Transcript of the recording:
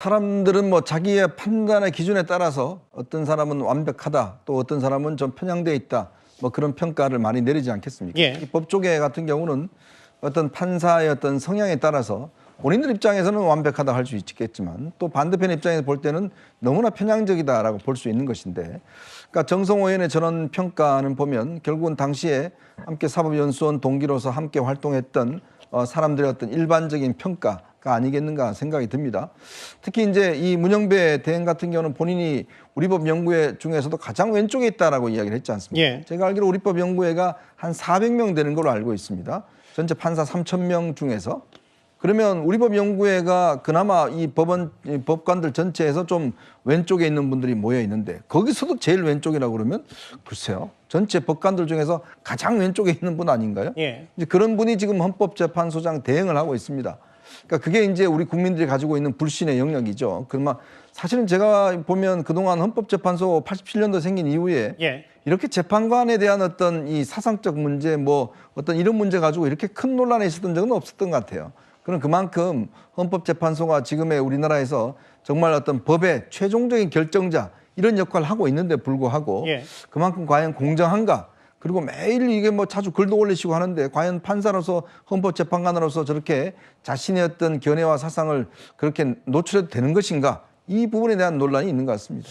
사람들은 뭐 자기의 판단의 기준에 따라서 어떤 사람은 완벽하다, 또 어떤 사람은 좀 편향돼 있다, 뭐 그런 평가를 많이 내리지 않겠습니까? 예. 이 법조계 같은 경우는 어떤 판사의 어떤 성향에 따라서 본인들 입장에서는 완벽하다 할 수 있겠지만 또 반대편 입장에서 볼 때는 너무나 편향적이다라고 볼 수 있는 것인데, 그러니까 정성호 의원의 저런 평가는 보면 결국은 당시에 함께 사법연수원 동기로서 함께 활동했던 사람들의 어떤 일반적인 평가가 아니겠는가 생각이 듭니다. 특히 이제 이 문영배 대행 같은 경우는 본인이 우리법 연구회 중에서도 가장 왼쪽에 있다라고 이야기를 했지 않습니까? 예. 제가 알기로 우리법 연구회가 한 400명 되는 걸로 알고 있습니다. 전체 판사 3,000명 중에서. 그러면 우리법 연구회가 그나마 이 법관들 전체에서 좀 왼쪽에 있는 분들이 모여 있는데 거기서도 제일 왼쪽이라고 그러면 글쎄요. 전체 법관들 중에서 가장 왼쪽에 있는 분 아닌가요? 예. 이제 그런 분이 지금 헌법재판소장 대행을 하고 있습니다. 그러니까 그게 이제 우리 국민들이 가지고 있는 불신의 영역이죠. 그러면 사실은 제가 보면 그동안 헌법재판소 87년도 생긴 이후에 예. 이렇게 재판관에 대한 어떤 이 사상적 문제 뭐 어떤 이런 문제 가지고 이렇게 큰 논란이 있었던 적은 없었던 것 같아요. 그럼 그만큼 헌법재판소가 지금의 우리나라에서 정말 어떤 법의 최종적인 결정자 이런 역할을 하고 있는데 불구하고 예. 그만큼 과연 공정한가? 그리고 매일 이게 뭐 자주 글도 올리시고 하는데 과연 판사로서 헌법재판관으로서 저렇게 자신의 어떤 견해와 사상을 그렇게 노출해도 되는 것인가? 이 부분에 대한 논란이 있는 것 같습니다.